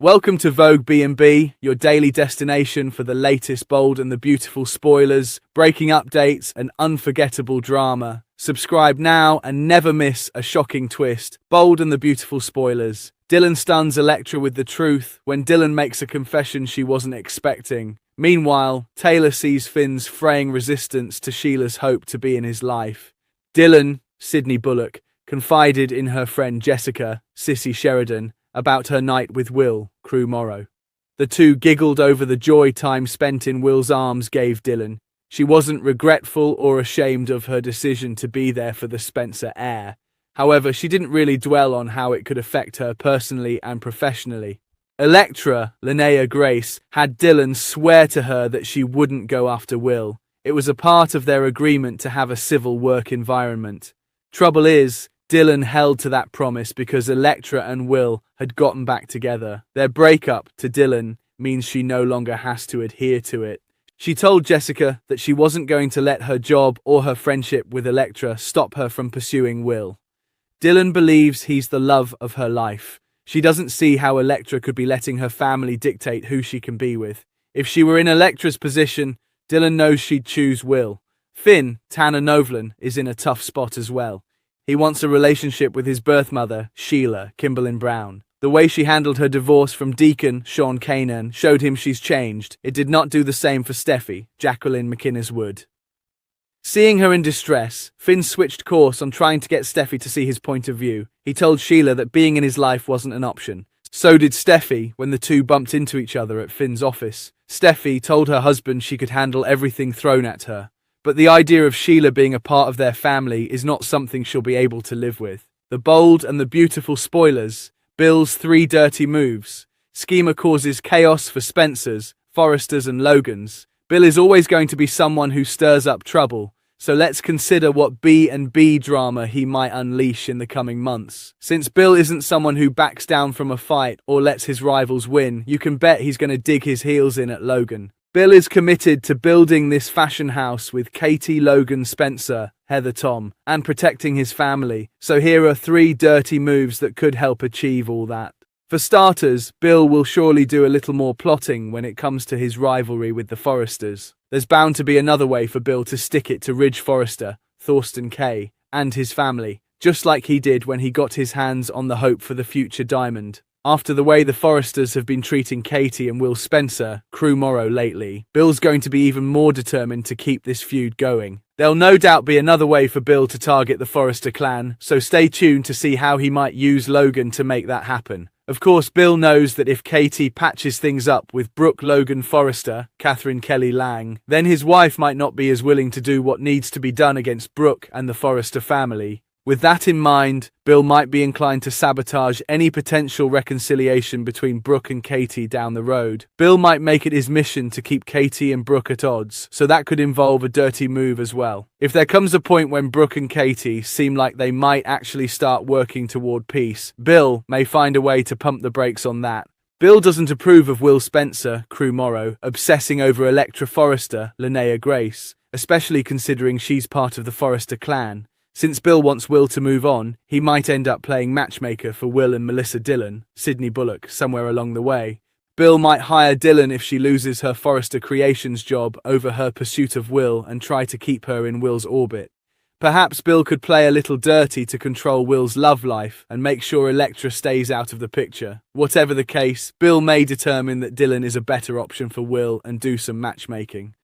Welcome to Vogue B&B, your daily destination for the latest bold and the beautiful spoilers, breaking updates, and unforgettable drama. Subscribe now and never miss a shocking twist. Bold and the beautiful spoilers. Dylan stuns Electra with the truth when Dylan makes a confession she wasn't expecting. Meanwhile, Taylor sees Finn's fraying resistance to Sheila's hope to be in his life. Dylan, Sydney Bullock, confided in her friend Jessica, Sissy Sheridan, about her night with Will, Crew Morrow. The two giggled over the joy time spent in Will's arms gave Dylan. She wasn't regretful or ashamed of her decision to be there for the Spencer heir. However, she didn't really dwell on how it could affect her personally and professionally. Electra, Linnea Grace, had Dylan swear to her that she wouldn't go after Will. It was a part of their agreement to have a civil work environment. Trouble is, Dylan held to that promise because Electra and Will had gotten back together. Their breakup, to Dylan, means she no longer has to adhere to it. She told Jessica that she wasn't going to let her job or her friendship with Electra stop her from pursuing Will. Dylan believes he's the love of her life. She doesn't see how Electra could be letting her family dictate who she can be with. If she were in Electra's position, Dylan knows she'd choose Will. Finn, Tanner Novlan, is in a tough spot as well. He wants a relationship with his birth mother, Sheila, Kimberlyn Brown. The way she handled her divorce from Deacon, Sean Kanan, showed him she's changed. It did not do the same for Steffi, Jacqueline McInnes Wood. Seeing her in distress, Finn switched course on trying to get Steffi to see his point of view. He told Sheila that being in his life wasn't an option. So did Steffi when the two bumped into each other at Finn's office. Steffi told her husband she could handle everything thrown at her. But the idea of Sheila being a part of their family is not something she'll be able to live with. The bold and the beautiful spoilers. Bill's 3 dirty moves. Schema causes chaos for Spencer's, Forrester's and Logan's. Bill is always going to be someone who stirs up trouble, so let's consider what B&B drama he might unleash in the coming months. Since Bill isn't someone who backs down from a fight or lets his rivals win, you can bet he's going to dig his heels in at Logan. Bill is committed to building this fashion house with Katie, Logan, Spencer, Heather, Tom, and protecting his family. So here are 3 dirty moves that could help achieve all that. For starters, Bill will surely do a little more plotting when it comes to his rivalry with the Forresters. There's bound to be another way for Bill to stick it to Ridge Forrester, Thorsten Kaye, and his family, just like he did when he got his hands on the hope for the future diamond. After the way the Forresters have been treating Katie and Will Spencer, Crew Morrow lately, Bill's going to be even more determined to keep this feud going. There'll no doubt be another way for Bill to target the Forrester clan, so stay tuned to see how he might use Logan to make that happen. Of course, Bill knows that if Katie patches things up with Brooke Logan Forrester, Catherine Kelly Lang, then his wife might not be as willing to do what needs to be done against Brooke and the Forrester family. With that in mind, Bill might be inclined to sabotage any potential reconciliation between Brooke and Katie down the road. Bill might make it his mission to keep Katie and Brooke at odds, so that could involve a dirty move as well. If there comes a point when Brooke and Katie seem like they might actually start working toward peace, Bill may find a way to pump the brakes on that. Bill doesn't approve of Will Spencer, Crew Morrow, obsessing over Electra Forrester, Linnea Grace, especially considering she's part of the Forrester clan. Since Bill wants Will to move on, he might end up playing matchmaker for Will and Melissa Dillon, Sydney Bullock, somewhere along the way. Bill might hire Dillon if she loses her Forrester Creations job over her pursuit of Will and try to keep her in Will's orbit. Perhaps Bill could play a little dirty to control Will's love life and make sure Electra stays out of the picture. Whatever the case, Bill may determine that Dillon is a better option for Will and do some matchmaking.